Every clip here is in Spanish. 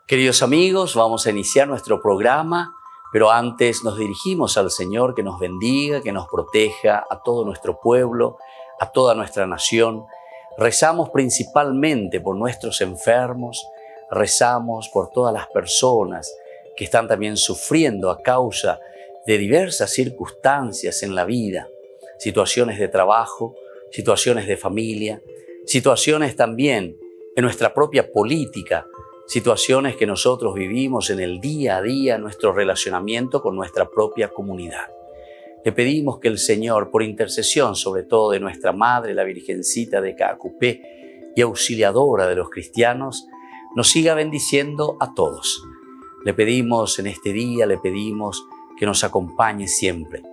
Queridos amigos, vamos a iniciar nuestro programa, pero antes nos dirigimos al Señor que nos bendiga, que nos proteja a todo nuestro pueblo, a toda nuestra nación. Rezamos principalmente por nuestros enfermos, rezamos por todas las personas que están también sufriendo a causa de diversas circunstancias en la vida, situaciones de trabajo, situaciones de familia, situaciones también en nuestra propia política, situaciones que nosotros vivimos en el día a día, nuestro relacionamiento con nuestra propia comunidad. Le pedimos que el Señor, por intercesión sobre todo de nuestra Madre, la Virgencita de Caacupé y auxiliadora de los cristianos, nos siga bendiciendo a todos. Le pedimos en este día, le pedimos que nos acompañe siempre.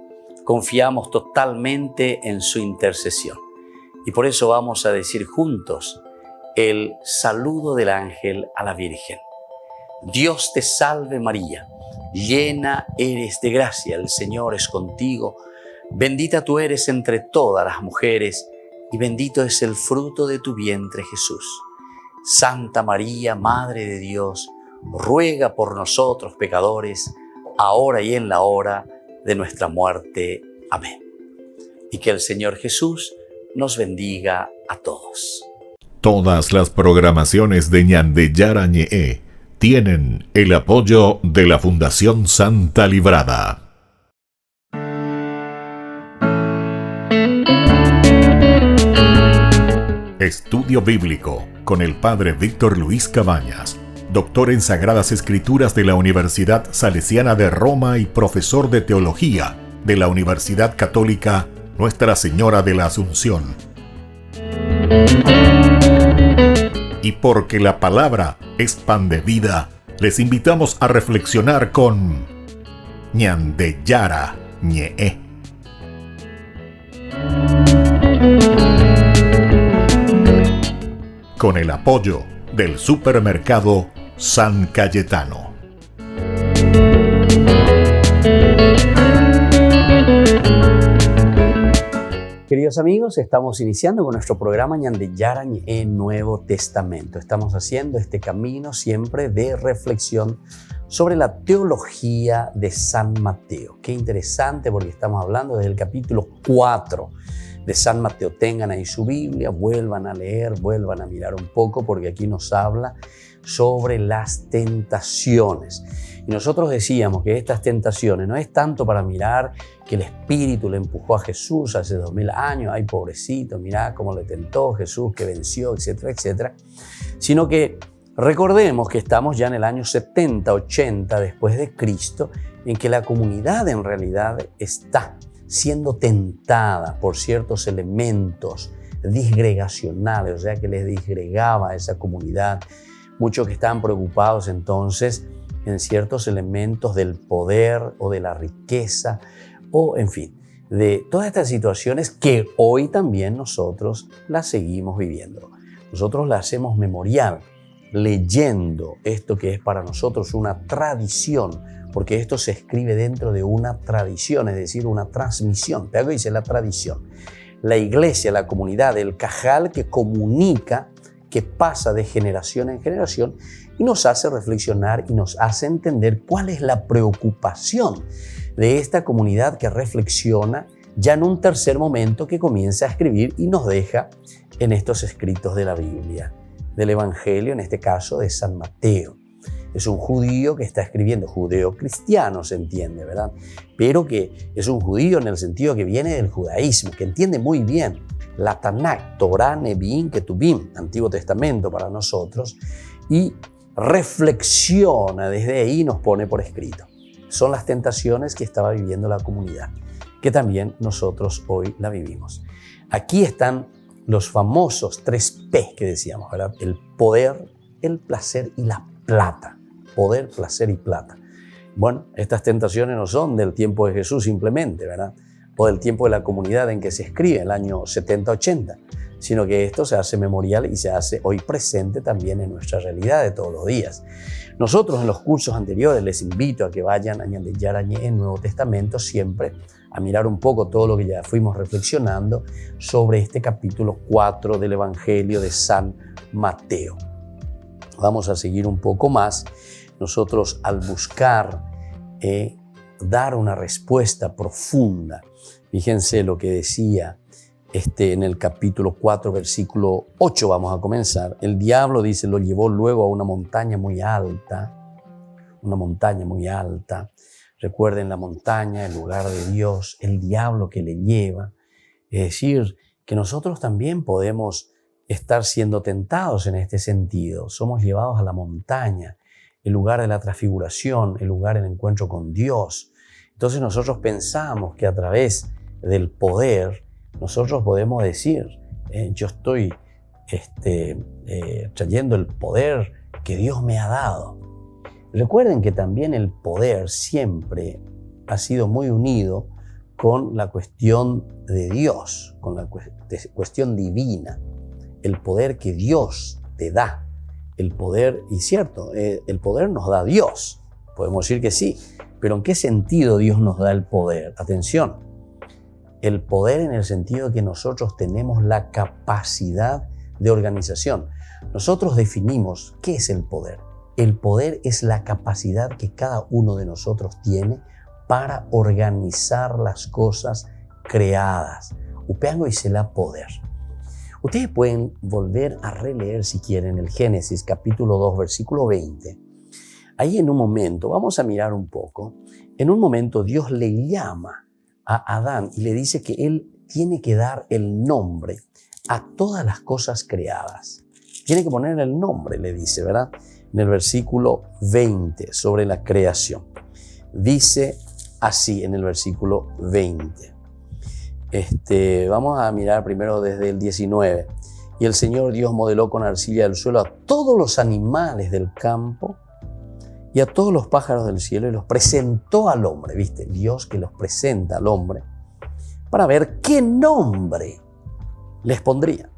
Confiamos totalmente en su intercesión. Y por eso vamos a decir juntos el saludo del ángel a la Virgen. Dios te salve María, llena eres de gracia, el Señor es contigo. Bendita tú eres entre todas las mujeres y bendito es el fruto de tu vientre Jesús. Santa María, Madre de Dios, ruega por nosotros pecadores, ahora y en la hora de nuestra muerte. Amén. Y que el Señor Jesús nos bendiga a todos. Todas las programaciones de Ñandeyara Ñe'e tienen el apoyo de la Fundación Santa Librada. Estudio Bíblico con el Padre Víctor Luis Cabañas, doctor en Sagradas Escrituras de la Universidad Salesiana de Roma y profesor de Teología de la Universidad Católica Nuestra Señora de la Asunción. Y porque la palabra es pan de vida, les invitamos a reflexionar con Ñandeyara Ñe'e. Con el apoyo del supermercado San Cayetano. Queridos amigos, estamos iniciando con nuestro programa Ñandeyara Ñe'e Nuevo Testamento. Estamos haciendo este camino siempre de reflexión sobre la teología de San Mateo. Qué interesante porque estamos hablando desde el capítulo 4 de San Mateo. Tengan ahí su Biblia, vuelvan a leer, vuelvan a mirar un poco porque aquí nos habla sobre las tentaciones. Y nosotros decíamos que estas tentaciones no es tanto para mirar que el Espíritu le empujó a Jesús hace 2000 años, ay pobrecito, mirá cómo le tentó Jesús, que venció, etcétera, etcétera, sino que recordemos que estamos ya en el año 70, 80 después de Cristo, en que la comunidad en realidad está siendo tentada por ciertos elementos disgregacionales, o sea que les disgregaba a esa comunidad. Muchos que estaban preocupados entonces en ciertos elementos del poder o de la riqueza o, en fin, de todas estas situaciones que hoy también nosotros las seguimos viviendo. Nosotros las hacemos memorial, leyendo esto que es para nosotros una tradición, porque esto se escribe dentro de una tradición, es decir, una transmisión. Pero dice la tradición. La iglesia, la comunidad, el cajal que comunica, que pasa de generación en generación y nos hace reflexionar y nos hace entender cuál es la preocupación de esta comunidad que reflexiona ya en un tercer momento que comienza a escribir y nos deja en estos escritos de la Biblia, del Evangelio, en este caso de San Mateo. Es un judío que está escribiendo, judeo-cristiano se entiende, ¿verdad? Pero que es un judío en el sentido que viene del judaísmo, que entiende muy bien la Tanakh, Torah, Nevi'im, Ketuvim, Antiguo Testamento para nosotros, y reflexiona desde ahí y nos pone por escrito. Son las tentaciones que estaba viviendo la comunidad, que también nosotros hoy la vivimos. Aquí están los famosos 3P que decíamos, ¿verdad? El poder, el placer y la plata. Poder, placer y plata. Bueno, estas tentaciones no son del tiempo de Jesús simplemente, ¿verdad? O del tiempo de la comunidad en que se escribe, el año 70-80, sino que esto se hace memorial y se hace hoy presente también en nuestra realidad de todos los días. Nosotros en los cursos anteriores les invito a que vayan a Ñandeyara Ñe'e en Nuevo Testamento siempre a mirar un poco todo lo que ya fuimos reflexionando sobre este capítulo 4 del Evangelio de San Mateo. Vamos a seguir un poco más. Nosotros al buscar dar una respuesta profunda, fíjense lo que decía en el capítulo 4, versículo 8, vamos a comenzar. El diablo, dice, lo llevó luego a una montaña muy alta. Recuerden la montaña, el lugar de Dios, el diablo que le lleva. Es decir, que nosotros también podemos estar siendo tentados en este sentido. Somos llevados a la montaña, el lugar de la transfiguración, el lugar del encuentro con Dios. Entonces nosotros pensamos que a través del poder, nosotros podemos decir, yo estoy trayendo el poder que Dios me ha dado. Recuerden que también el poder siempre ha sido muy unido con la cuestión de Dios, con la cuestión divina, el poder que Dios te da. El poder, y cierto, el poder nos da Dios, podemos decir que sí, pero ¿en qué sentido Dios nos da el poder? Atención, el poder en el sentido de que nosotros tenemos la capacidad de organización. Nosotros definimos qué es el poder. El poder es la capacidad que cada uno de nosotros tiene para organizar las cosas creadas. Upeango y Selah poder. Ustedes pueden volver a releer si quieren el Génesis capítulo 2 versículo 20. Ahí en un momento, vamos a mirar un poco, en un momento Dios le llama a Adán y le dice que él tiene que dar el nombre a todas las cosas creadas. Tiene que poner el nombre, le dice, ¿verdad? En el versículo 20 sobre la creación. Dice así en el versículo 20. Vamos a mirar primero desde el 19. Y el Señor Dios modeló con arcilla del suelo a todos los animales del campo y a todos los pájaros del cielo y los presentó al hombre. ¿Viste? Dios que los presenta al hombre para ver qué nombre les pondría.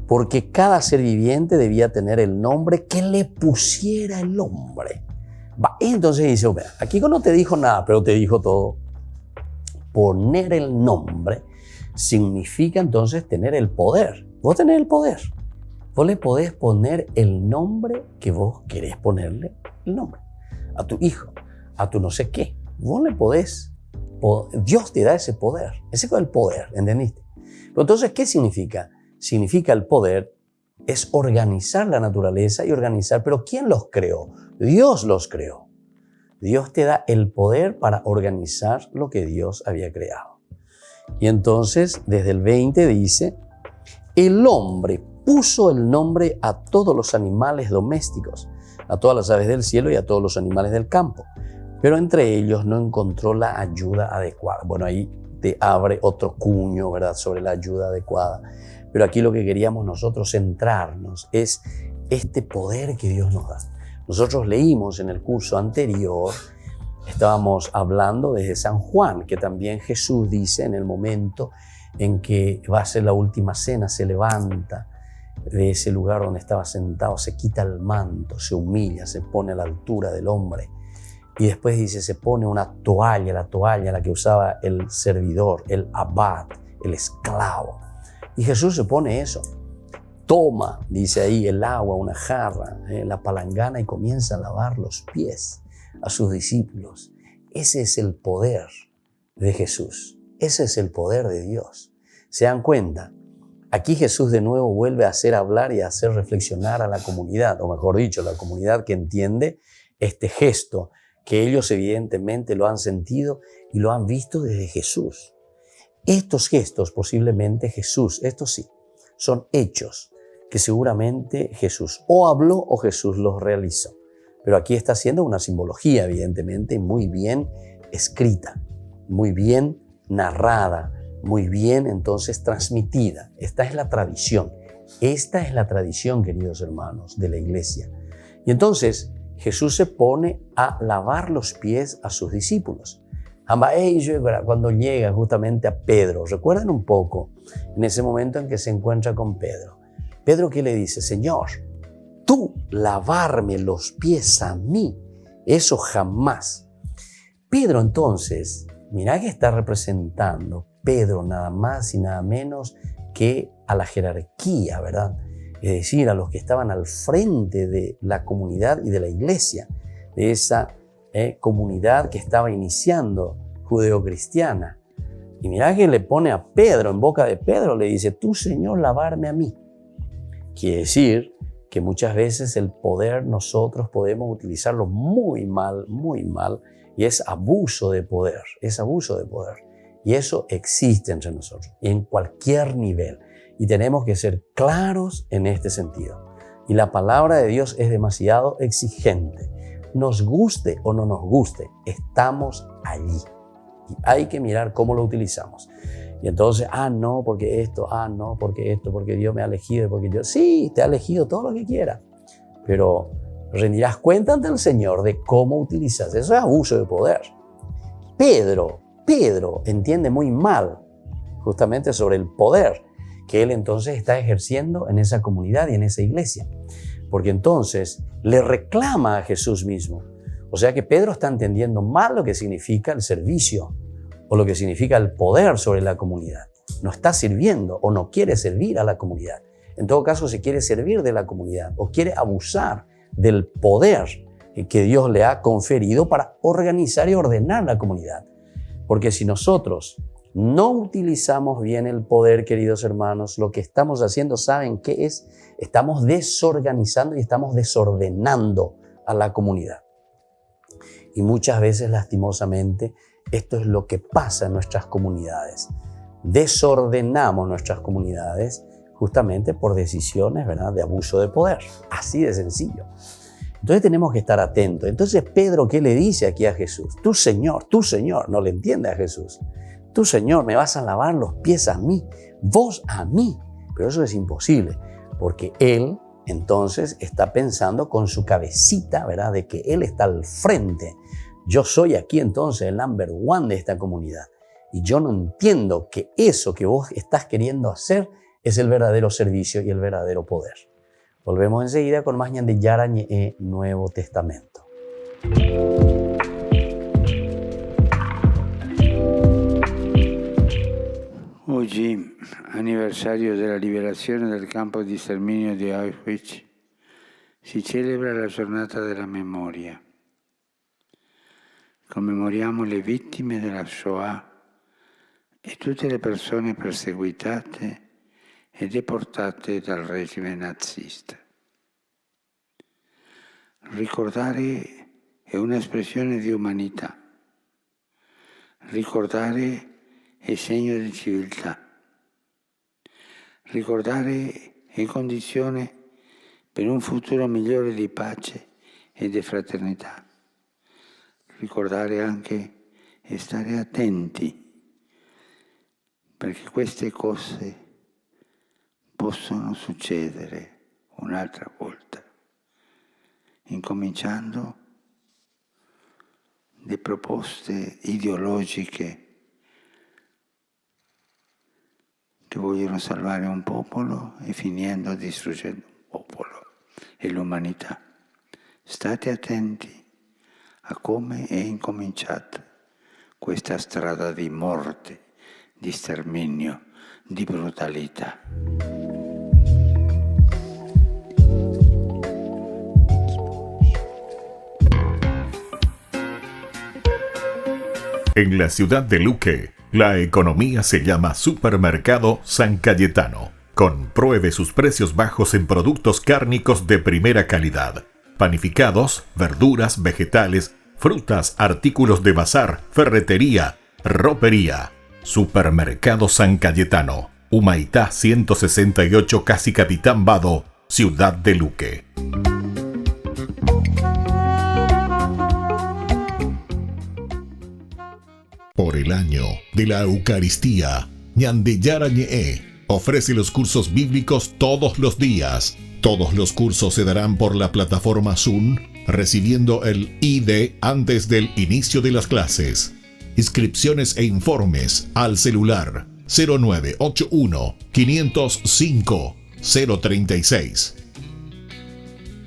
Porque cada ser viviente debía tener el nombre que le pusiera el hombre. Entonces dice, aquí no te dijo nada, pero te dijo todo. Poner el nombre significa entonces tener el poder. Vos tenés el poder. Vos le podés poner el nombre que vos querés ponerle el nombre. A tu hijo, a tu no sé qué. Vos le podés. Dios te da ese poder. Ese es el poder, ¿entendiste? Pero entonces, ¿qué significa? Significa el poder es organizar la naturaleza y organizar. ¿Pero quién los creó? Dios los creó. Dios te da el poder para organizar lo que Dios había creado. Y entonces, desde el 20 dice, el hombre puso el nombre a todos los animales domésticos, a todas las aves del cielo y a todos los animales del campo. Pero entre ellos no encontró la ayuda adecuada. Bueno, ahí te abre otro cuño, ¿verdad?, sobre la ayuda adecuada. Pero aquí lo que queríamos nosotros centrarnos es este poder que Dios nos da. Nosotros leímos en el curso anterior, estábamos hablando desde San Juan, que también Jesús dice en el momento en que va a ser la última cena, se levanta de ese lugar donde estaba sentado, se quita el manto, se humilla, se pone a la altura del hombre. Y después dice, se pone una toalla, la que usaba el servidor, el abad, el esclavo. Y Jesús se pone eso. Toma, dice ahí, el agua, una jarra, la palangana y comienza a lavar los pies a sus discípulos. Ese es el poder de Jesús. Ese es el poder de Dios. ¿Se dan cuenta? Aquí Jesús de nuevo vuelve a hacer hablar y a hacer reflexionar a la comunidad, o mejor dicho, la comunidad que entiende este gesto, que ellos evidentemente lo han sentido y lo han visto desde Jesús. Estos gestos, posiblemente Jesús, estos sí, son hechos que seguramente Jesús o habló o Jesús los realizó. Pero aquí está haciendo una simbología, evidentemente, muy bien escrita, muy bien narrada, muy bien entonces transmitida. Esta es la tradición. Esta es la tradición, queridos hermanos, de la iglesia. Y entonces Jesús se pone a lavar los pies a sus discípulos. Cuando llega justamente a Pedro, recuerden un poco en ese momento en que se encuentra con Pedro. Pedro, ¿qué le dice? Señor, tú lavarme los pies a mí, eso jamás. Pedro entonces, mirá que está representando Pedro nada más y nada menos que a la jerarquía, ¿verdad? es decir, a los que estaban al frente de la comunidad y de la iglesia, de esa comunidad que estaba iniciando judeocristiana. Y mirá que le pone a Pedro, en boca de Pedro, le dice, tú, Señor, lavarme a mí. Quiere decir que muchas veces el poder nosotros podemos utilizarlo muy mal, y es abuso de poder, Y eso existe entre nosotros, en cualquier nivel. Y tenemos que ser claros en este sentido. Y la palabra de Dios es demasiado exigente. Nos guste o no nos guste, estamos allí. Y hay que mirar cómo lo utilizamos. Y entonces, no, porque esto, no, porque esto, porque Dios me ha elegido, porque yo, sí, te ha elegido todo lo que quiera. Pero rendirás cuenta ante el Señor de cómo utilizas. Eso es abuso de poder. Pedro entiende muy mal justamente sobre el poder que él entonces está ejerciendo en esa comunidad y en esa iglesia. Porque entonces le reclama a Jesús mismo. O sea que Pedro está entendiendo mal lo que significa el servicio o lo que significa el poder sobre la comunidad. No está sirviendo o no quiere servir a la comunidad. En todo caso, se quiere servir de la comunidad o quiere abusar del poder que Dios le ha conferido para organizar y ordenar la comunidad. Porque si nosotros no utilizamos bien el poder, queridos hermanos, lo que estamos haciendo, ¿saben qué es? Estamos desorganizando y estamos desordenando a la comunidad. Y muchas veces, lastimosamente, esto es lo que pasa en nuestras comunidades. Desordenamos nuestras comunidades justamente por decisiones, ¿verdad?, de abuso de poder. Así de sencillo. Entonces tenemos que estar atentos. Entonces Pedro, ¿qué le dice aquí a Jesús? Tú Señor, no le entiende a Jesús. Tú Señor, me vas a lavar los pies a mí, vos a mí. Pero eso es imposible, porque él entonces está pensando con su cabecita, ¿verdad?, de que él está al frente. Yo soy aquí entonces el number one de esta comunidad. Y yo no entiendo que eso que vos estás queriendo hacer es el verdadero servicio y el verdadero poder. Volvemos enseguida con más Ñande Yarañe Nuevo Testamento. Oggi, anniversario della liberazione del campo di sterminio di Auschwitz, si celebra la giornata della memoria. Commemoriamo le vittime della Shoah e tutte le persone perseguitate e deportate dal regime nazista. Ricordare è un'espressione di umanità. Ricordare è segno di civiltà. Ricordare è condizione per un futuro migliore di pace e di fraternità. Ricordare anche e stare attenti, perché queste cose possono succedere un'altra volta, incominciando le proposte ideologiche che vogliono salvare un popolo e finendo distruggendo un popolo e l'umanità. State attenti a come è incominciata questa strada di morte, di sterminio, di brutalità. En la ciudad de Luque, la economía se llama Supermercado San Cayetano. Compruebe sus precios bajos en productos cárnicos de primera calidad. Panificados, verduras, vegetales, frutas, artículos de bazar, ferretería, ropería. Supermercado San Cayetano, Humaitá 168, Casi Capitán Vado, Ciudad de Luque. Por el año de la Eucaristía, Ñande Yarañe ofrece los cursos bíblicos todos los días. Todos los cursos se darán por la plataforma Zoom, recibiendo el ID antes del inicio de las clases. Inscripciones e informes al celular 0981 505 036.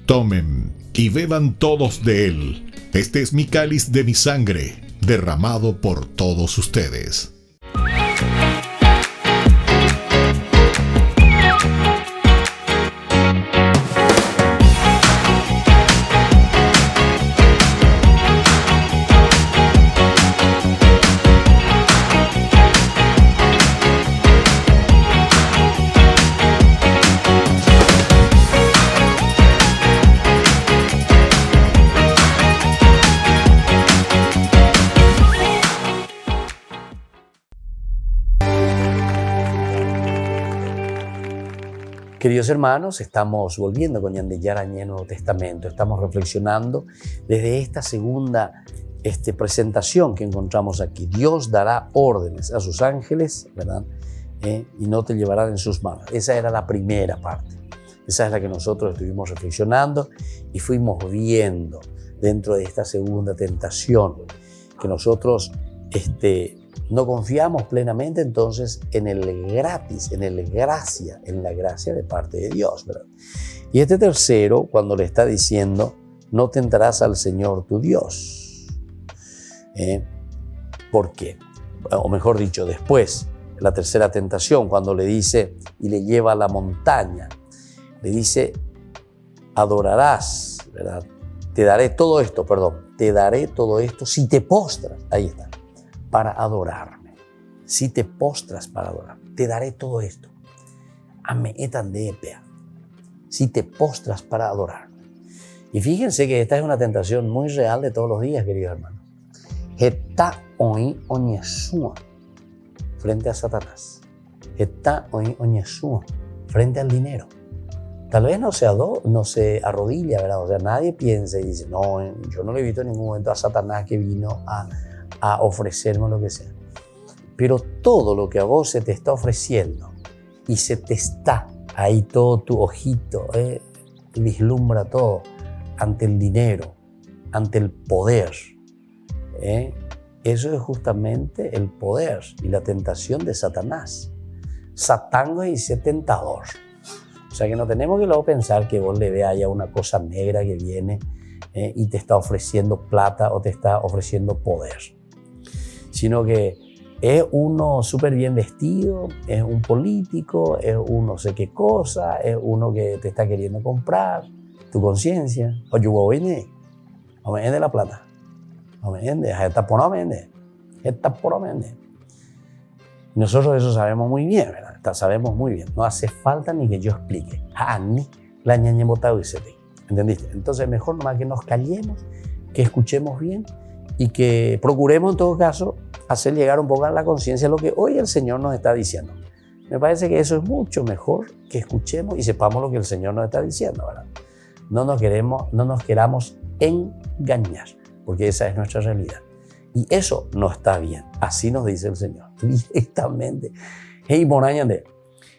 Tomen y beban todos de él. Este es mi cáliz de mi sangre, derramado por todos ustedes. Queridos hermanos, estamos volviendo con Ñan de Yarañé Nuevo Testamento. Estamos reflexionando desde esta segunda presentación que encontramos aquí. Dios dará órdenes a sus ángeles, ¿verdad? Y no te llevarán en sus manos. Esa era la primera parte. Esa es la que nosotros estuvimos reflexionando y fuimos viendo dentro de esta segunda tentación que nosotros no confiamos plenamente entonces en el gratis, en la gracia de parte de Dios, ¿verdad? Y este tercero, cuando le está diciendo, no tentarás al Señor tu Dios. ¿Por qué? O mejor dicho, después, la tercera tentación, cuando le dice y le lleva a la montaña, le dice, adorarás, ¿verdad? Te daré todo esto si te postras, ahí está, para adorarme. Si te postras para adorarme, te daré todo esto. Si te postras para adorarme. Y fíjense que esta es una tentación muy real de todos los días, queridos hermanos. Heta oí oñesúa frente a Satanás. Heta oí oñesúa frente al dinero. Tal vez no se arrodilla, ¿verdad? O sea, nadie piensa y dice, no, yo no le he visto en ningún momento a Satanás que vino a ofrecerme lo que sea. Pero todo lo que a vos se te está ofreciendo y se te está ahí todo tu ojito, vislumbra todo ante el dinero, ante el poder. Eso es justamente el poder y la tentación de Satanás. Satán es ese tentador. O sea que no tenemos que luego pensar que vos le veas ya una cosa negra que viene y te está ofreciendo plata o te está ofreciendo poder. Sino que es uno súper bien vestido, es un político, es uno no sé qué cosa, es uno que te está queriendo comprar tu conciencia. Oye, no me vende la plata. No me vende, está por no vende. Nosotros eso sabemos muy bien, ¿verdad? Sabemos muy bien. No hace falta ni que yo explique. ¿Entendiste? Entonces mejor nomás que nos callemos, que escuchemos bien y que procuremos en todo caso hacer llegar un poco a la conciencia lo que hoy el Señor nos está diciendo. Me parece que eso es mucho mejor que escuchemos y sepamos lo que el Señor nos está diciendo, ¿verdad? No nos queramos engañar, porque esa es nuestra realidad. Y eso no está bien. Así nos dice el Señor, directamente. Y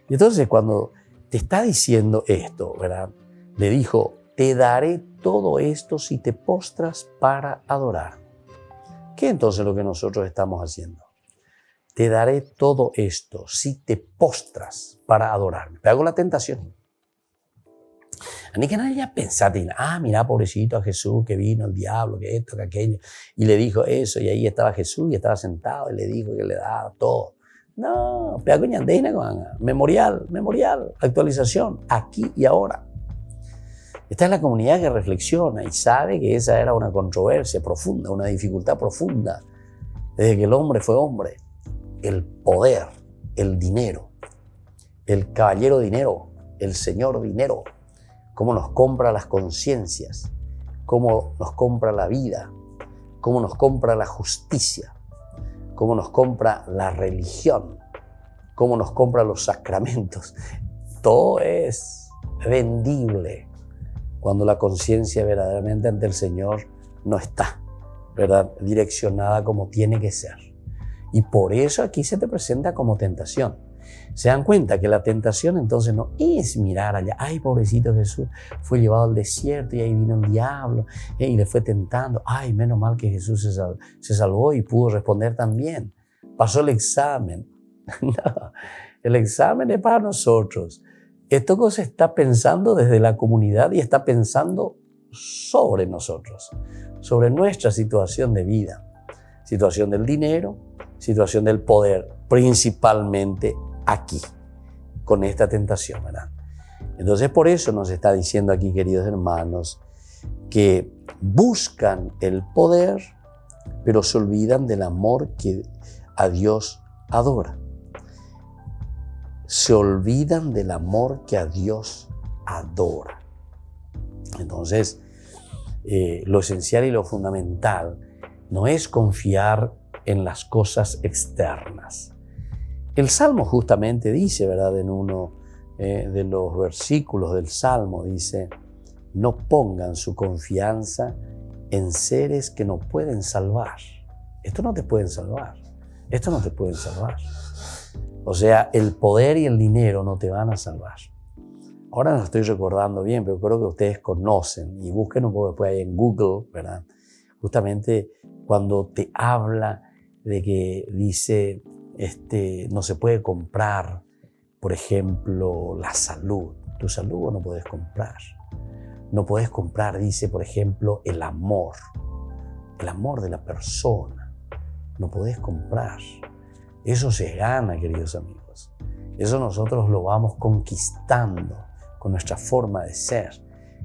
entonces cuando te está diciendo esto, ¿verdad? Le dijo, te daré todo esto si te postras para adorar. ¿Qué entonces es lo que nosotros estamos haciendo? Te daré todo esto si te postras para adorarme. Te hago la tentación. Ni que nadie ya pensate, mira, pobrecito a Jesús que vino el diablo, que esto, que aquello, y le dijo eso, y ahí estaba Jesús y estaba sentado y le dijo que le daba todo. No, peago ñandina, memorial, actualización, aquí y ahora. Esta es la comunidad que reflexiona y sabe que esa era una controversia profunda, una dificultad profunda. Desde que el hombre fue hombre, el poder, el dinero, el caballero dinero, el señor dinero, cómo nos compra las conciencias, cómo nos compra la vida, cómo nos compra la justicia, cómo nos compra la religión, cómo nos compra los sacramentos. Todo es vendible cuando la conciencia verdaderamente ante el Señor no está, ¿verdad?, direccionada como tiene que ser. Y por eso aquí se te presenta como tentación. Se dan cuenta que la tentación entonces no es mirar allá, ay, pobrecito Jesús, fue llevado al desierto y ahí vino el diablo y le fue tentando, ay, menos mal que Jesús se salvó y pudo responder también, pasó el examen. No, el examen es para nosotros. Esto se está pensando desde la comunidad y está pensando sobre nosotros, sobre nuestra situación de vida, situación del dinero, situación del poder, principalmente aquí, con esta tentación, ¿verdad? Entonces, por eso nos está diciendo aquí, queridos hermanos, que buscan el poder, pero se olvidan del amor que a Dios adora. Se olvidan del amor que a Dios adora. Entonces, lo esencial y lo fundamental no es confiar en las cosas externas. El Salmo justamente dice, ¿verdad?, en uno de los versículos del Salmo dice: no pongan su confianza en seres que no pueden salvar. Esto no te pueden salvar. Esto no te pueden salvar. O sea, el poder y el dinero no te van a salvar. Ahora no estoy recordando bien, pero creo que ustedes conocen y busquen un poco después ahí en Google, ¿verdad? Justamente cuando te habla de que dice, no se puede comprar, por ejemplo, la salud. Tu salud vos no podés comprar. No podés comprar, dice, por ejemplo, el amor de la persona. No podés comprar. Eso se gana, queridos amigos. Eso nosotros lo vamos conquistando con nuestra forma de ser,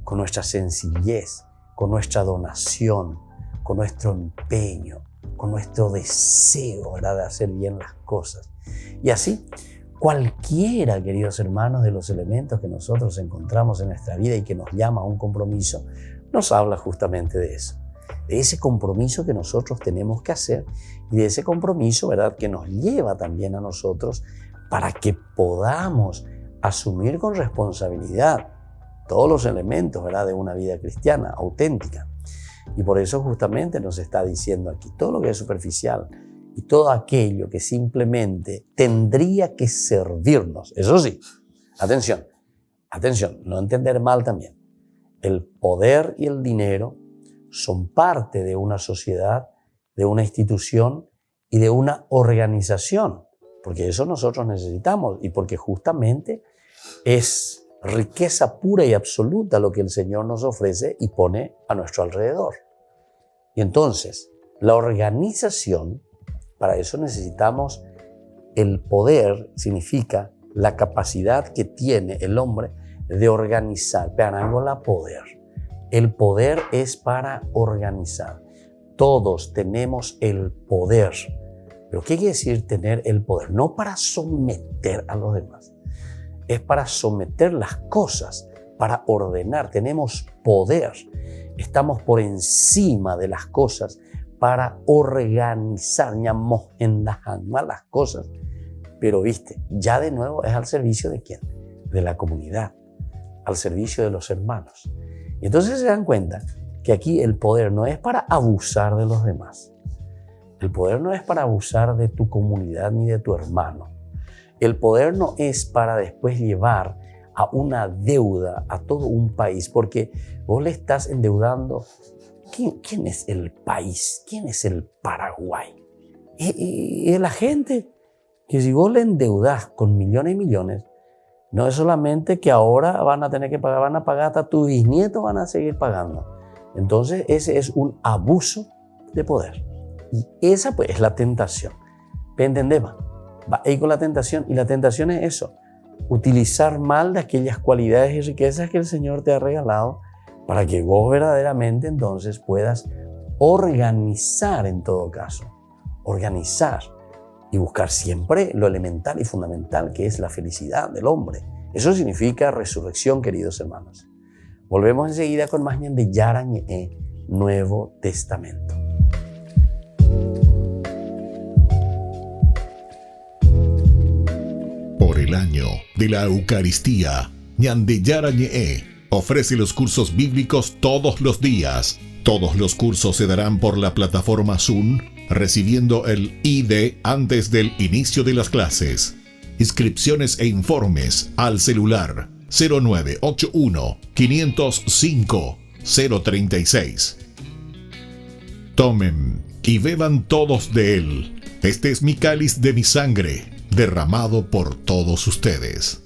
con nuestra sencillez, con nuestra donación, con nuestro empeño, con nuestro deseo, ¿verdad?, de hacer bien las cosas. Y así, cualquiera, queridos hermanos, de los elementos que nosotros encontramos en nuestra vida y que nos llama a un compromiso, nos habla justamente de eso. De ese compromiso que nosotros tenemos que hacer y de ese compromiso, ¿verdad?, que nos lleva también a nosotros para que podamos asumir con responsabilidad todos los elementos, ¿verdad?, de una vida cristiana auténtica. Y por eso justamente nos está diciendo aquí todo lo que es superficial y todo aquello que simplemente tendría que servirnos. Eso sí, atención, no entender mal también. El poder y el dinero son parte de una sociedad, de una institución y de una organización, porque eso nosotros necesitamos y porque justamente es riqueza pura y absoluta lo que el Señor nos ofrece y pone a nuestro alrededor. Y entonces, la organización, para eso necesitamos el poder, significa la capacidad que tiene el hombre de organizar. Perangola poder. El poder es para organizar. Todos tenemos el poder. ¿Pero qué quiere decir tener el poder? No para someter a los demás. Es para someter las cosas, para ordenar. Tenemos poder. Estamos por encima de las cosas para organizar. Ñamos en las cosas. Pero viste, ya de nuevo es al servicio de ¿quién? De la comunidad, al servicio de los hermanos. Y entonces se dan cuenta que aquí el poder no es para abusar de los demás. El poder no es para abusar de tu comunidad ni de tu hermano. El poder no es para después llevar a una deuda a todo un país, porque vos le estás endeudando. ¿Quién es el país? ¿Quién es el Paraguay? Y es la gente que si vos le endeudás con millones y millones, no es solamente que ahora van a tener que pagar, van a pagar hasta tus bisnietos, van a seguir pagando. Entonces ese es un abuso de poder. Y esa pues es la tentación. ¿Entendemos? Va ahí con la tentación, y la tentación es eso, utilizar mal de aquellas cualidades y riquezas que el Señor te ha regalado para que vos verdaderamente entonces puedas organizar en todo caso, organizar y buscar siempre lo elemental y fundamental que es la felicidad del hombre. Eso significa resurrección, queridos hermanos. Volvemos enseguida con más de Yarañe, Nuevo Testamento. Por el año de la Eucaristía, Ñande Yarañe ofrece los cursos bíblicos todos los días. Todos los cursos se darán por la plataforma Zoom, recibiendo el ID antes del inicio de las clases. Inscripciones e informes al celular 0981 505 036. Tomen y beban todos de él. Este es mi cáliz de mi sangre, derramado por todos ustedes.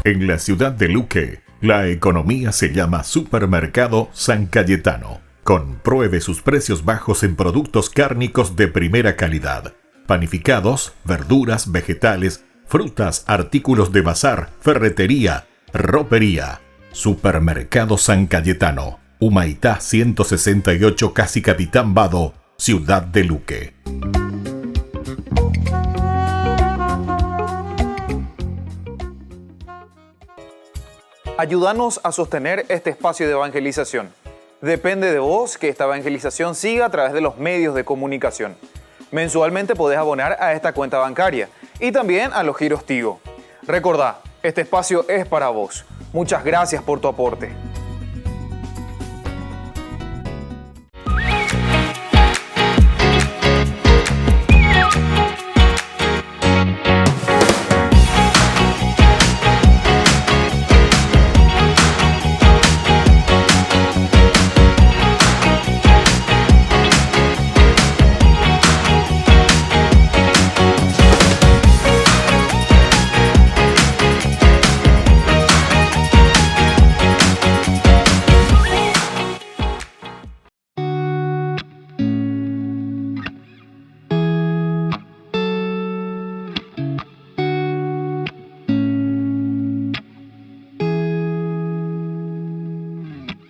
En la ciudad de Luque, la economía se llama Supermercado San Cayetano. Compruebe sus precios bajos en productos cárnicos de primera calidad. Panificados, verduras, vegetales, frutas, artículos de bazar, ferretería, ropería. Supermercado San Cayetano, Humaitá 168, Casi Capitán Vado, Ciudad de Luque. Ayúdanos a sostener este espacio de evangelización. Depende de vos que esta evangelización siga a través de los medios de comunicación. Mensualmente podés abonar a esta cuenta bancaria y también a los giros Tigo. Recordá, este espacio es para vos. Muchas gracias por tu aporte.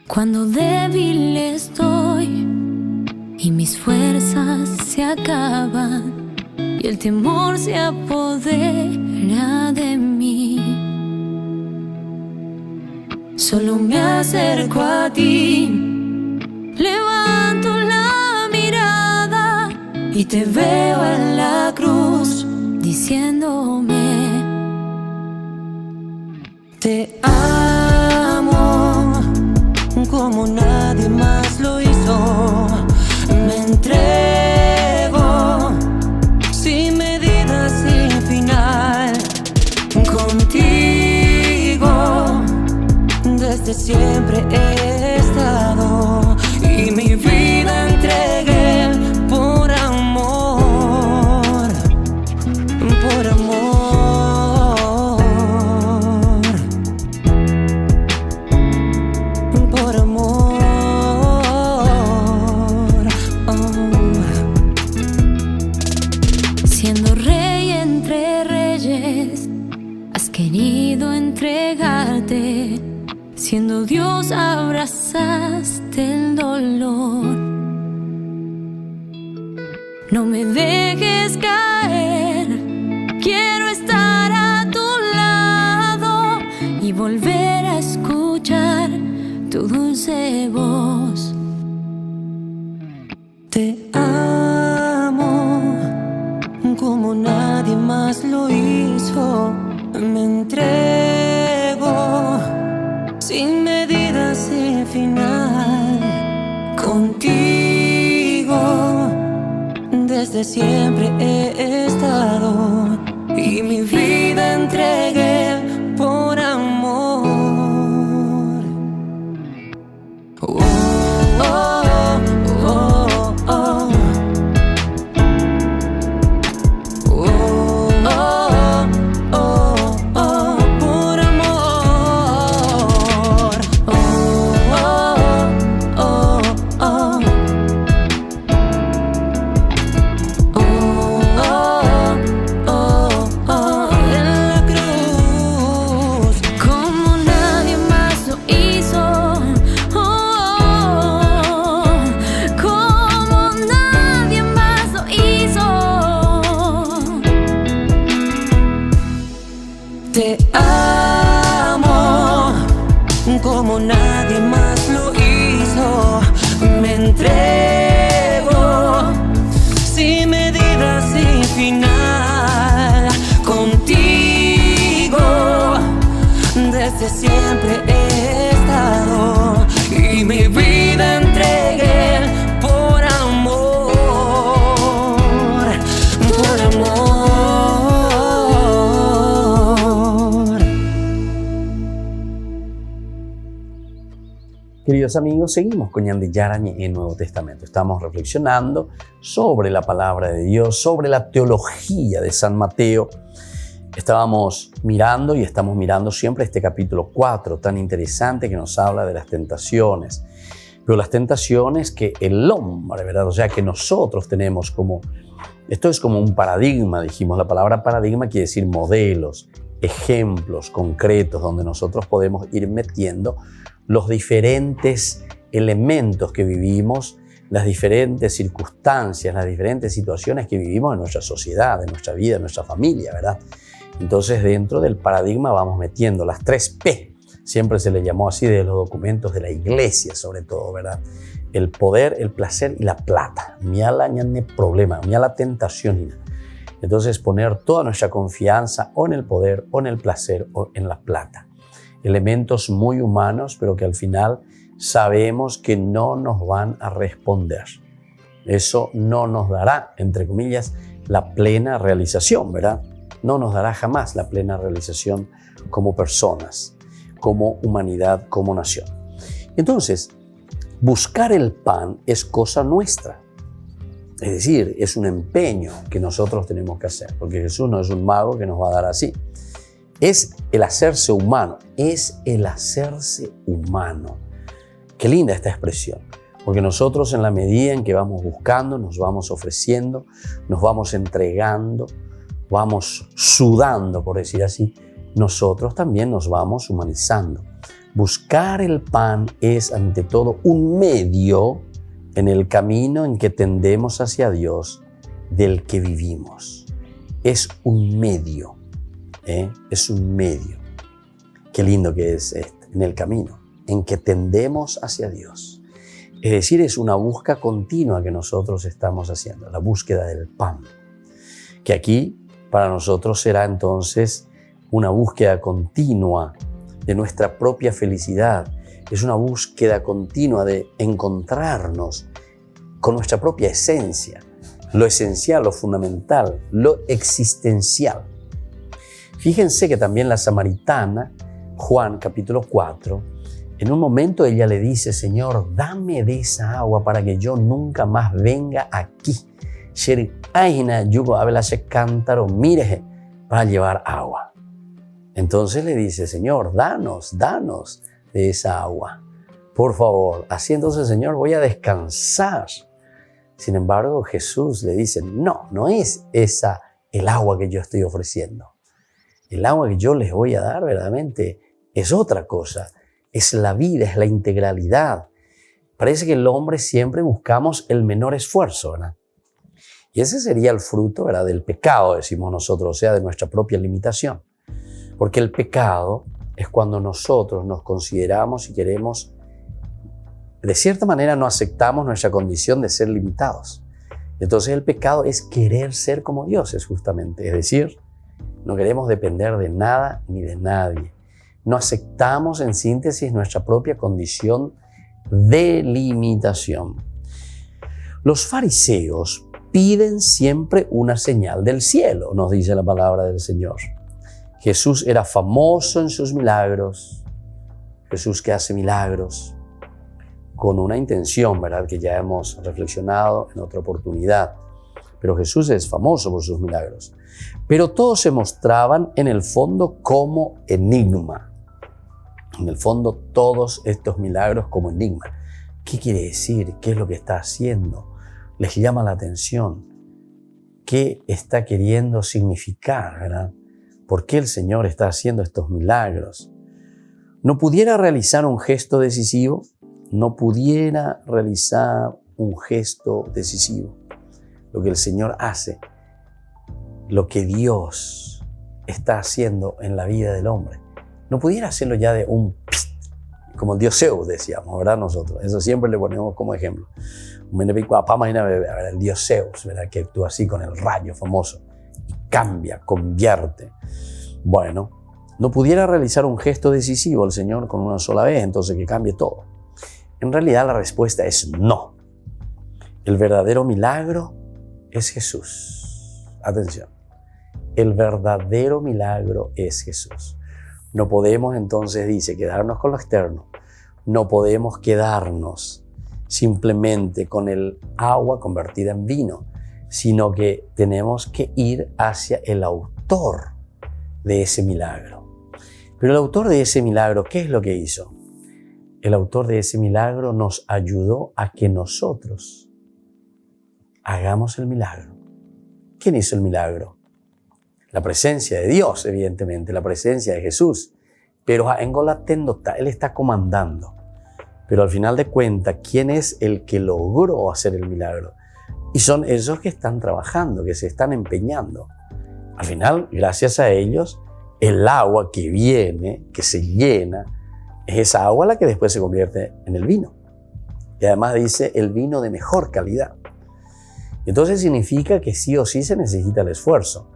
Cuando débil estoy y mis fuerzas se acaban y el temor se apodera de mí, solo me acerco a ti, levanto la mirada y te veo en la cruz diciéndome: te amo como nadie más lo hizo. Me entrego sin medida, sin final. Contigo desde siempre he estado y mi vida entregué por amor, por amor. Siendo Dios abrazaste el dolor. No me dejes caer, quiero estar a tu lado y volver a escuchar tu dulce voz. Te amo como nadie más lo hizo. Me entrego sin medida, sin final. Contigo desde siempre he estado y mi vida entregué por amor. Oh, oh, oh, oh. Te amo como nadie más lo hizo. Me entrego sin medida, sin final. Contigo desde siempre he estado y mi vida entregué por amor, por amor. Queridos amigos, seguimos con Ñande Yarañe en Nuevo Testamento. Estamos reflexionando sobre la palabra de Dios, sobre la teología de San Mateo. Estábamos mirando y estamos mirando siempre este capítulo 4, tan interesante, que nos habla de las tentaciones. Pero las tentaciones que el hombre, ¿verdad? O sea, que nosotros tenemos como... Esto es como un paradigma, dijimos. La palabra paradigma quiere decir modelos, ejemplos concretos, donde nosotros podemos ir metiendo los diferentes elementos que vivimos, las diferentes circunstancias, las diferentes situaciones que vivimos en nuestra sociedad, en nuestra vida, en nuestra familia, ¿verdad? Entonces, dentro del paradigma vamos metiendo las 3 P. Siempre se le llamó así de los documentos de la iglesia, sobre todo, ¿verdad? El poder, el placer y la plata. Miala ñane problema, miala tentación. Entonces poner toda nuestra confianza o en el poder, o en el placer, o en la plata. Elementos muy humanos, pero que al final sabemos que no nos van a responder. Eso no nos dará, entre comillas, la plena realización, ¿verdad? No nos dará jamás la plena realización como personas, como humanidad, como nación. Entonces, buscar el pan es cosa nuestra. Es decir, es un empeño que nosotros tenemos que hacer, porque Jesús no es un mago que nos va a dar así. Es el hacerse humano, es el hacerse humano. Qué linda esta expresión, porque nosotros en la medida en que vamos buscando, nos vamos ofreciendo, nos vamos entregando, vamos sudando, por decir así, nosotros también nos vamos humanizando. Buscar el pan es ante todo un medio en el camino en que tendemos hacia Dios del que vivimos. Es un medio, es un medio. Qué lindo que es en el camino en que tendemos hacia Dios. Es decir, es una búsqueda continua que nosotros estamos haciendo, la búsqueda del pan. Que aquí para nosotros será entonces una búsqueda continua de nuestra propia felicidad. Es una búsqueda continua de encontrarnos con nuestra propia esencia, lo esencial, lo fundamental, lo existencial. Fíjense que también la samaritana, Juan capítulo 4, en un momento ella le dice, Señor, dame de esa agua para que yo nunca más venga aquí. Cántaro, mire, para llevar agua. Entonces le dice, Señor, danos de esa agua. Por favor, así entonces, Señor, voy a descansar. Sin embargo, Jesús le dice, no es esa el agua que yo estoy ofreciendo. El agua que yo les voy a dar verdaderamente es otra cosa. Es la vida, es la integralidad. Parece que el hombre siempre buscamos el menor esfuerzo, ¿verdad? Y ese sería el fruto, ¿verdad?, del pecado, decimos nosotros, o sea, de nuestra propia limitación. Porque el pecado es cuando nosotros nos consideramos y queremos, de cierta manera no aceptamos nuestra condición de ser limitados. Entonces el pecado es querer ser como dioses justamente, es decir, no queremos depender de nada ni de nadie. No aceptamos en síntesis nuestra propia condición de limitación. Los fariseos piden siempre una señal del cielo, nos dice la palabra del Señor. Jesús era famoso en sus milagros. Jesús que hace milagros con una intención, ¿verdad?, que ya hemos reflexionado en otra oportunidad. Pero Jesús es famoso por sus milagros. Pero todos se mostraban en el fondo como enigma. En el fondo, todos estos milagros como enigma. ¿Qué quiere decir? ¿Qué es lo que está haciendo? Les llama la atención. ¿Qué está queriendo significar, verdad? ¿Por qué el Señor está haciendo estos milagros? ¿No pudiera realizar un gesto decisivo? ¿No pudiera realizar un gesto decisivo? Lo que el Señor hace, lo que Dios está haciendo en la vida del hombre. No pudiera hacerlo ya de un pst, como el dios Zeus, decíamos, ¿verdad? Nosotros, eso siempre le ponemos como ejemplo. El dios Zeus, ¿verdad?, que actúa así con el rayo famoso y cambia, convierte. Bueno, no pudiera realizar un gesto decisivo el Señor con una sola vez, entonces que cambie todo. En realidad la respuesta es no. El verdadero milagro es Jesús. Atención, el verdadero milagro es Jesús. No podemos entonces, dice, quedarnos con lo externo. No podemos quedarnos simplemente con el agua convertida en vino, sino que tenemos que ir hacia el autor de ese milagro. Pero el autor de ese milagro, ¿qué es lo que hizo? El autor de ese milagro nos ayudó a que nosotros hagamos el milagro. ¿Quién hizo el milagro? La presencia de Dios, evidentemente, la presencia de Jesús. Pero Él está comandando. Pero al final de cuentas, ¿quién es el que logró hacer el milagro? Y son esos que están trabajando, que se están empeñando. Al final, gracias a ellos, el agua que viene, que se llena, es esa agua la que después se convierte en el vino. Y además dice el vino de mejor calidad. Entonces significa que sí o sí se necesita el esfuerzo.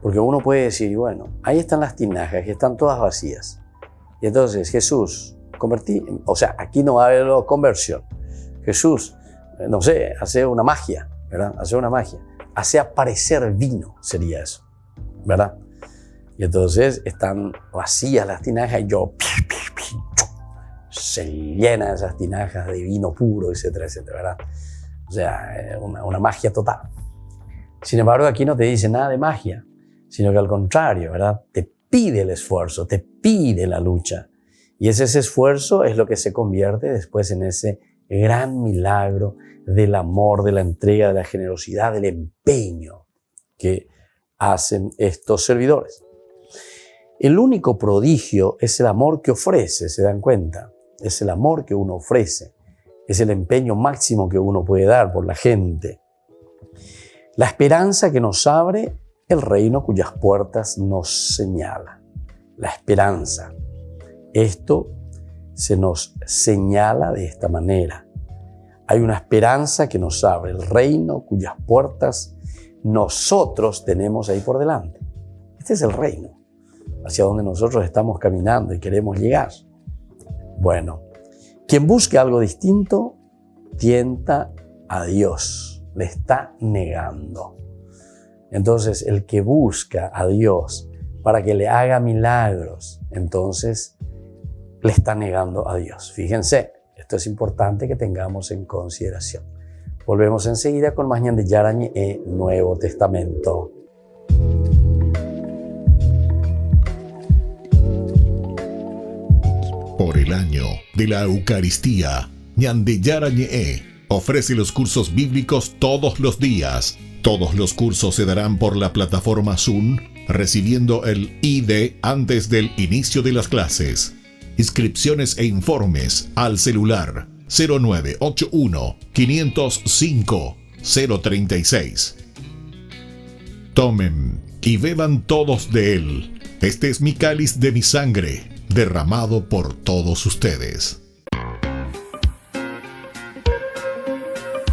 Porque uno puede decir, bueno, ahí están las tinajas, que están todas vacías. Y entonces Jesús, aquí no va a haber conversión. Jesús, no sé, hace una magia, ¿verdad? Hace una magia. Hace aparecer vino, sería eso, ¿verdad? Y entonces están vacías las tinajas y se llenan esas tinajas de vino puro, etcétera, etcétera, ¿verdad? O sea, una magia total. Sin embargo, aquí no te dice nada de magia, sino que al contrario, ¿verdad? Te pide el esfuerzo, te pide la lucha. Y ese esfuerzo es lo que se convierte después en ese gran milagro del amor, de la entrega, de la generosidad, del empeño que hacen estos servidores. El único prodigio es el amor que ofrece, ¿se dan cuenta? Es el amor que uno ofrece. Es el empeño máximo que uno puede dar por la gente. La esperanza que nos abre el reino cuyas puertas nos señala. La esperanza. Esto se nos señala de esta manera. Hay una esperanza que nos abre el reino cuyas puertas nosotros tenemos ahí por delante. Este es el reino hacia donde nosotros estamos caminando y queremos llegar. Bueno, quien busque algo distinto tienta a Dios, le está negando. Entonces, el que busca a Dios para que le haga milagros, entonces le está negando a Dios. Fíjense, esto es importante que tengamos en consideración. Volvemos enseguida con más Ñan de Yarañe Nuevo Testamento. Por el año de la Eucaristía, Ñan de Yarañe ofrece los cursos bíblicos todos los días. Todos los cursos se darán por la plataforma Zoom, recibiendo el ID antes del inicio de las clases. Inscripciones e informes al celular 0981 505 036. Tomen y beban todos de él. Este es mi cáliz de mi sangre, derramado por todos ustedes.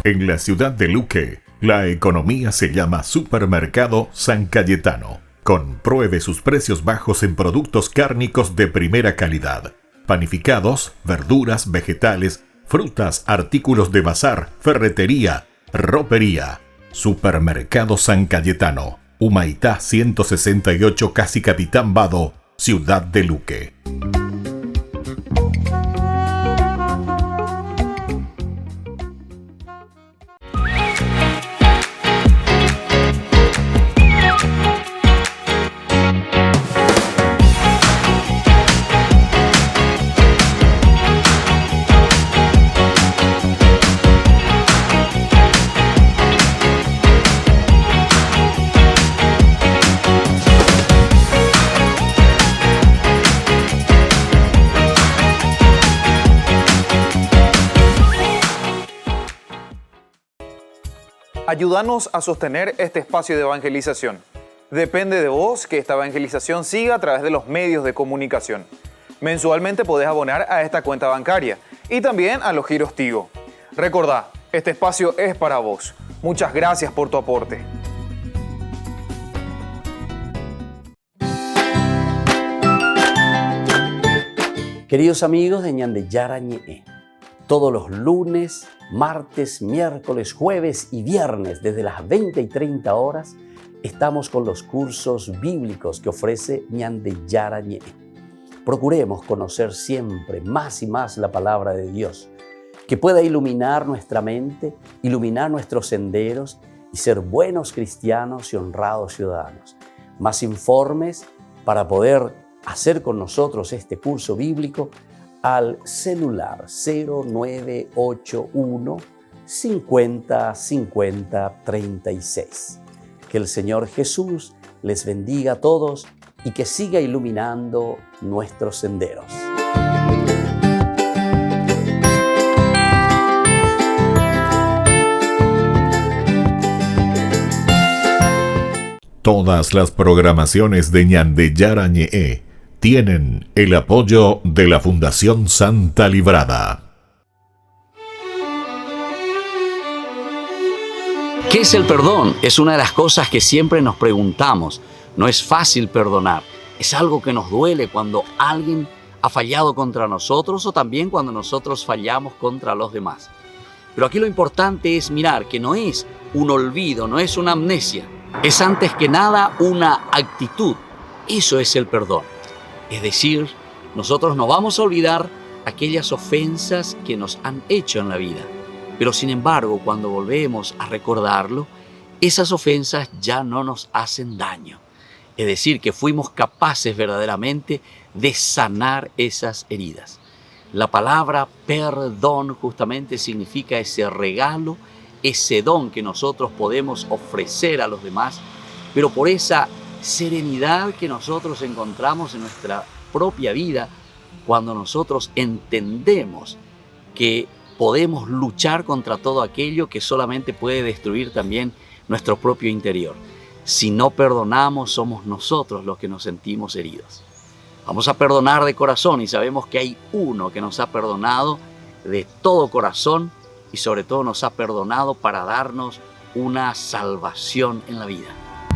En la ciudad de Luque, la economía se llama Supermercado San Cayetano. Compruebe sus precios bajos en productos cárnicos de primera calidad. Panificados, verduras, vegetales, frutas, artículos de bazar, ferretería, ropería. Supermercado San Cayetano, Humaitá 168, Casi Capitán Vado, Ciudad de Luque. Ayúdanos a sostener este espacio de evangelización. Depende de vos que esta evangelización siga a través de los medios de comunicación. Mensualmente podés abonar a esta cuenta bancaria y también a los giros Tigo. Recordá, este espacio es para vos. Muchas gracias por tu aporte. Queridos amigos de Ñan de Yarañe, todos los lunes, martes, miércoles, jueves y viernes desde las 20 y 30 horas estamos con los cursos bíblicos que ofrece Ñan de Yarañe. Procuremos conocer siempre más y más la palabra de Dios, que pueda iluminar nuestra mente, iluminar nuestros senderos y ser buenos cristianos y honrados ciudadanos. Más informes para poder hacer con nosotros este curso bíblico al celular 0981 50 50 36. Que el Señor Jesús les bendiga a todos y que siga iluminando nuestros senderos. Todas las programaciones de Ñan de Yarañe tienen el apoyo de la Fundación Santa Librada. ¿Qué es el perdón? Es una de las cosas que siempre nos preguntamos. No es fácil perdonar. Es algo que nos duele cuando alguien ha fallado contra nosotros o también cuando nosotros fallamos contra los demás. Pero aquí lo importante es mirar que no es un olvido, no es una amnesia. Es antes que nada una actitud. Eso es el perdón. Es decir, nosotros no vamos a olvidar aquellas ofensas que nos han hecho en la vida. Pero sin embargo, cuando volvemos a recordarlo, esas ofensas ya no nos hacen daño. Es decir, que fuimos capaces verdaderamente de sanar esas heridas. La palabra perdón justamente significa ese regalo, ese don que nosotros podemos ofrecer a los demás, pero por esa serenidad que nosotros encontramos en nuestra propia vida, cuando nosotros entendemos que podemos luchar contra todo aquello que solamente puede destruir también nuestro propio interior. Si no perdonamos, somos nosotros los que nos sentimos heridos. Vamos a perdonar de corazón y sabemos que hay uno que nos ha perdonado de todo corazón y sobre todo nos ha perdonado para darnos una salvación en la vida.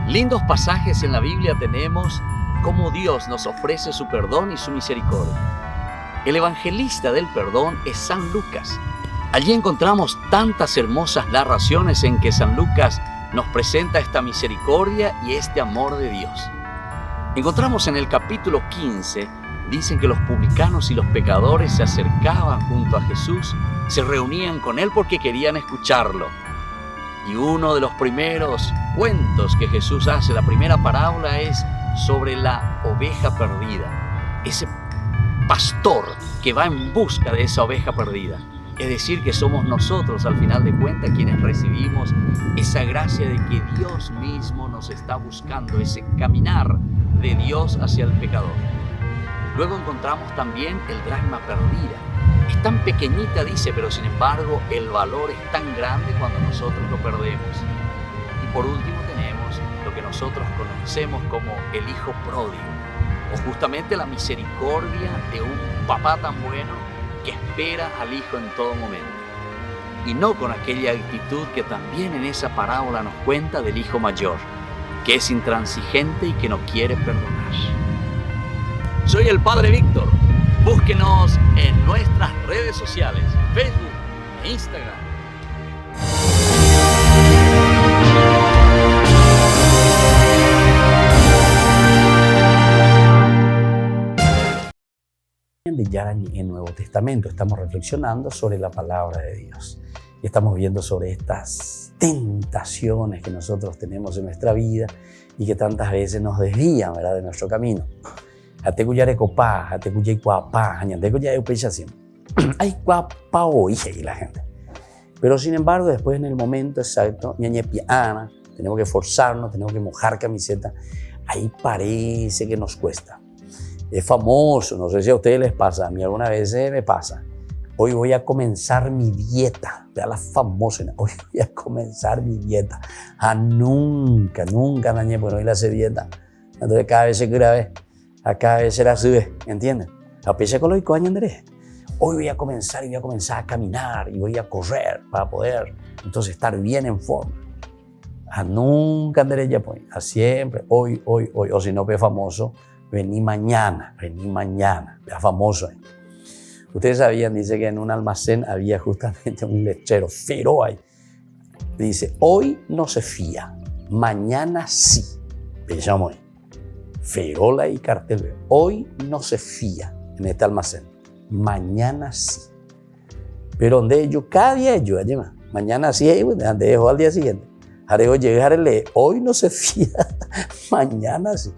Lindos pasajes en la Biblia tenemos cómo Dios nos ofrece su perdón y su misericordia. El evangelista del perdón es San Lucas. Allí encontramos tantas hermosas narraciones en que San Lucas nos presenta esta misericordia y este amor de Dios. Encontramos en el capítulo 15, dicen que los publicanos y los pecadores se acercaban junto a Jesús, se reunían con Él porque querían escucharlo. Y uno de los primeros cuentos que Jesús hace, la primera parábola, es sobre la oveja perdida. Ese pastor que va en busca de esa oveja perdida. Es decir, que somos nosotros al final de cuentas quienes recibimos esa gracia de que Dios mismo nos está buscando, ese caminar de Dios hacia el pecador. Luego encontramos también el dracma perdida. Es tan pequeñita, dice, pero sin embargo el valor es tan grande cuando nosotros lo perdemos. Y por último tenemos lo que nosotros conocemos como el hijo pródigo, o justamente la misericordia de un papá tan bueno que espera al hijo en todo momento. Y no con aquella actitud que también en esa parábola nos cuenta del hijo mayor, que es intransigente y que no quiere perdonar. Soy el Padre Víctor. Búsquenos en nuestras redes sociales, Facebook e Instagram. De Yarañé en Nuevo Testamento. Estamos reflexionando sobre la palabra de Dios. Y estamos viendo sobre estas tentaciones que nosotros tenemos en nuestra vida y que tantas veces nos desvían, ¿verdad?, de nuestro camino. Hay guapa oye la gente. Pero sin embargo, después en el momento exacto, tenemos que forzarnos, tenemos que mojar camiseta. Ahí parece que nos cuesta. Es famoso, no sé si a ustedes les pasa, a mí alguna vez me pasa. Hoy voy a comenzar mi dieta. Vea la famosa, hoy voy a comenzar mi dieta. Nunca dañé, porque hoy la hace dieta. Entonces cada vez se grave, a cada vez se la sube, ¿entienden? A pesar con lo que Andrés. Hoy voy a comenzar a caminar y voy a correr para poder entonces estar bien en forma. Nunca Andrés ya pues, a siempre, hoy, o si no, ve famoso. Vení mañana, vea famoso ahí. Ustedes sabían, dice que en un almacén había justamente un lechero, pero ahí. Dice, hoy no se fía, mañana sí. Pensamos ahí. Ferola y cartel. Hoy no se fía en este almacén, mañana sí. Pero donde ellos, cada día ellos, mañana sí, donde dejó al día siguiente. Haré llegarle, hoy no se fía, mañana sí.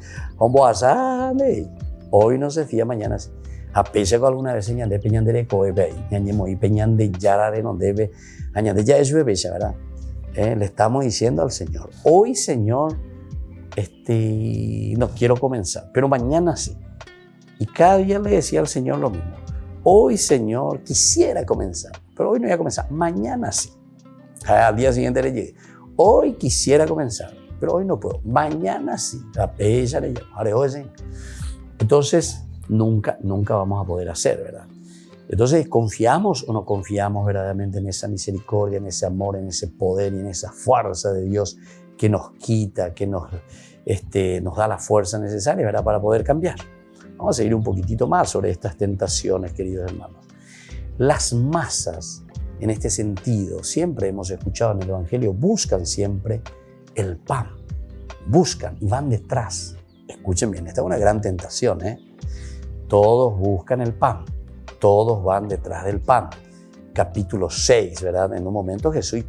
Hoy no se fía, mañana sí. A pesar que alguna vez ñande peñandere coebe, ñañemo y peñande yarare no debe, añade ya es bebé, ¿verdad? Le estamos diciendo al Señor, hoy Señor, no quiero comenzar, pero mañana sí. Y cada día le decía al Señor lo mismo. Hoy Señor, quisiera comenzar, pero hoy no voy a comenzar, mañana sí. Al día siguiente le llegué. Hoy quisiera comenzar, pero hoy no puedo. Mañana sí. Entonces, nunca vamos a poder hacer, ¿verdad? Entonces, ¿confiamos o no confiamos verdaderamente en esa misericordia, en ese amor, en ese poder y en esa fuerza de Dios que nos quita, que nos da la fuerza necesaria, ¿verdad?, para poder cambiar? Vamos a seguir un poquitito más sobre estas tentaciones, queridos hermanos. Las masas, en este sentido, siempre hemos escuchado en el Evangelio, buscan siempre el pan. Buscan y van detrás. Escuchen bien, esta es una gran tentación, ¿eh? Todos buscan el pan. Todos van detrás del pan. Capítulo 6, ¿verdad? En un momento Jesús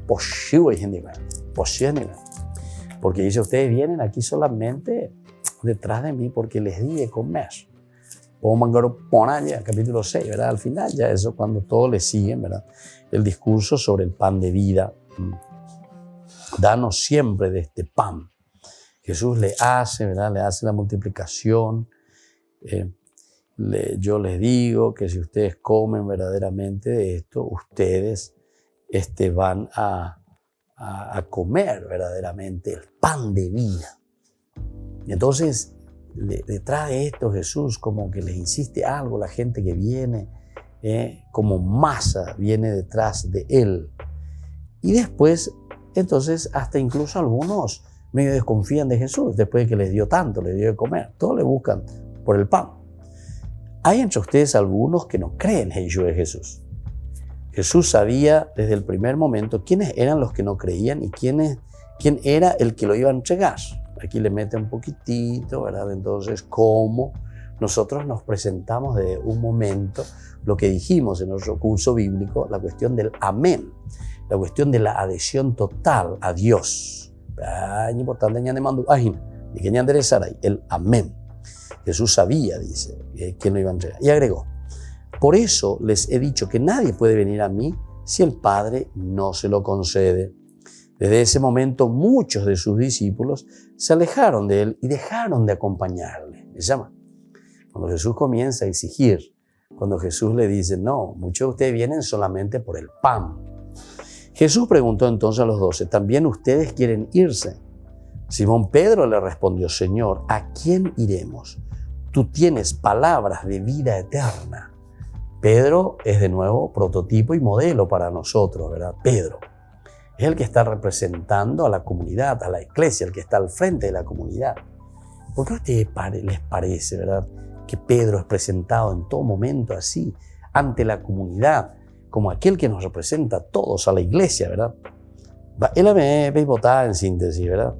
porque dice, ustedes vienen aquí solamente detrás de mí porque les di de comer. Capítulo 6, ¿verdad? Al final ya eso cuando todos le siguen, ¿verdad? El discurso sobre el pan de vida. Danos siempre de este pan. Jesús le hace, ¿verdad? Le hace la multiplicación. Yo les digo que si ustedes comen verdaderamente de esto, ustedes van a comer verdaderamente el pan de vida. Y entonces, detrás de esto, Jesús como que les insiste algo, la gente que viene como masa viene detrás de él. Y después, entonces, hasta incluso algunos medio desconfían de Jesús, después de que les dio tanto, les dio de comer. Todos le buscan por el pan. Hay entre ustedes algunos que no creen en Jesús. Jesús sabía desde el primer momento quiénes eran los que no creían y quién era el que lo iba a entregar. Aquí le mete un poquitito, ¿verdad? Entonces, cómo nosotros nos presentamos de un momento, lo que dijimos en nuestro curso bíblico, la cuestión del amén, la cuestión de la adhesión total a Dios. Es importante el amén. Jesús sabía, dice, quién lo iba a entregar. Y agregó, por eso les he dicho que nadie puede venir a mí si el Padre no se lo concede. Desde ese momento muchos de sus discípulos se alejaron de él y dejaron de acompañarle. ¿Me llama? Cuando Jesús comienza a exigir, cuando Jesús le dice, no, muchos de ustedes vienen solamente por el pan. Jesús preguntó entonces a los 12, ¿también ustedes quieren irse? Simón Pedro le respondió, Señor, ¿a quién iremos? Tú tienes palabras de vida eterna. Pedro es de nuevo prototipo y modelo para nosotros, ¿verdad? Pedro es el que está representando a la comunidad, a la iglesia, el que está al frente de la comunidad. ¿Por qué a ustedes les parece, verdad, que Pedro es presentado en todo momento así, ante la comunidad, como aquel que nos representa a todos, a la iglesia, verdad? Él me votaba en síntesis, ¿verdad?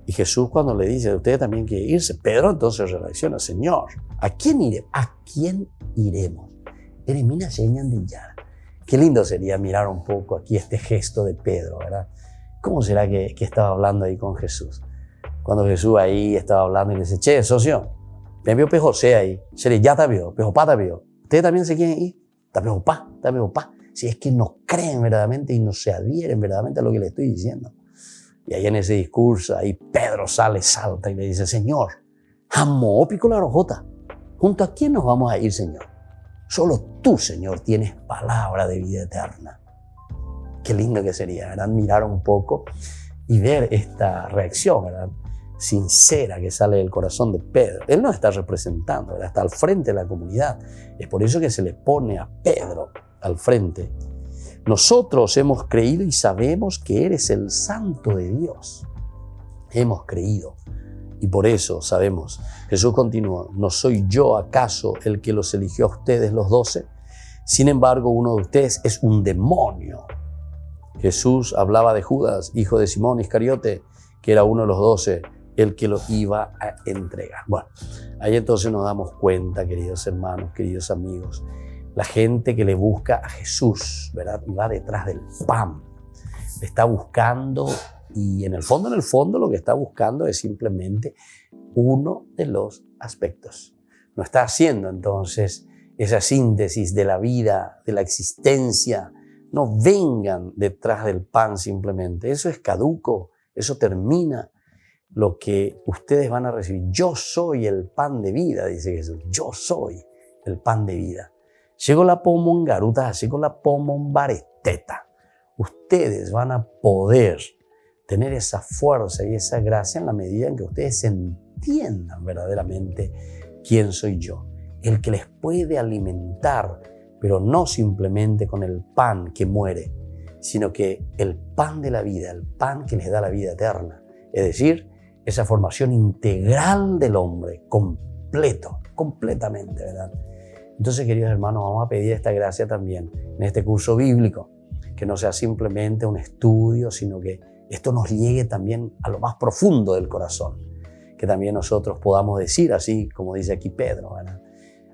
Y Jesús cuando le dice, ustedes también quieren irse, Pedro entonces reacciona, Señor, ¿a quién iremos? ¿A quién iremos? Eremina señan de Yara. Qué lindo sería mirar un poco aquí este gesto de Pedro, ¿verdad? ¿Cómo será que estaba hablando ahí con Jesús? Cuando Jesús ahí estaba hablando y le dice, che, socio, me vio José ahí, ya te vio, Pejopá te vio. ¿Ustedes también se quieren ir? Está Pejopá. Si es que no creen verdaderamente y no se adhieren verdaderamente a lo que le estoy diciendo. Y ahí en ese discurso, ahí Pedro salta y le dice, Señor, jamó pico la rojota. ¿Junto a quién nos vamos a ir, Señor? Solo tú, Señor, tienes palabra de vida eterna. Qué lindo que sería, ¿verdad? Mirar un poco y ver esta reacción, ¿verdad? Sincera que sale del corazón de Pedro. Él no está representando, ¿verdad? Está al frente de la comunidad. Es por eso que se le pone a Pedro al frente. Nosotros hemos creído y sabemos que eres el Santo de Dios. Hemos creído y por eso sabemos. Jesús continuó, ¿no soy yo acaso el que los eligió a ustedes los 12? Sin embargo, uno de ustedes es un demonio. Jesús hablaba de Judas, hijo de Simón Iscariote, que era uno de los 12, el que lo iba a entregar. Bueno, ahí entonces nos damos cuenta, queridos hermanos, queridos amigos, la gente que le busca a Jesús, ¿verdad? Y va detrás del pan. Le está buscando y en el fondo, lo que está buscando es simplemente uno de los aspectos. No está haciendo entonces esa síntesis de la vida, de la existencia. No vengan detrás del pan simplemente. Eso es caduco, eso termina. Lo que ustedes van a recibir. Yo soy el pan de vida, dice Jesús. Yo soy el pan de vida. Llegó la pomongaruta, llegó la pomombareteta. Ustedes van a poder tener esa fuerza y esa gracia en la medida en que ustedes entiendan verdaderamente quién soy yo. El que les puede alimentar pero no simplemente con el pan que muere, sino que el pan de la vida, el pan que les da la vida eterna. Es decir, esa formación integral del hombre, completamente, ¿verdad? Entonces, queridos hermanos, vamos a pedir esta gracia también en este curso bíblico, que no sea simplemente un estudio, sino que esto nos llegue también a lo más profundo del corazón, que también nosotros podamos decir, así como dice aquí Pedro, ¿verdad?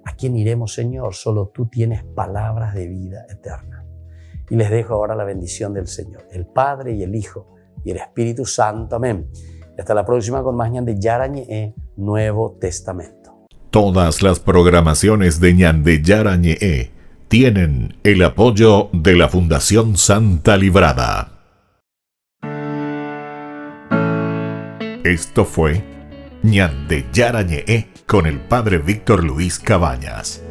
¿A quién iremos, Señor? Solo tú tienes palabras de vida eterna. Y les dejo ahora la bendición del Señor, el Padre y el Hijo y el Espíritu Santo. Amén. Y hasta la próxima con más Ñande Yarañe, Nuevo Testamento. Todas las programaciones de Ñande Yarañe tienen el apoyo de la Fundación Santa Librada. Esto fue Ñande Yarañe con el Padre Víctor Luis Cabañas.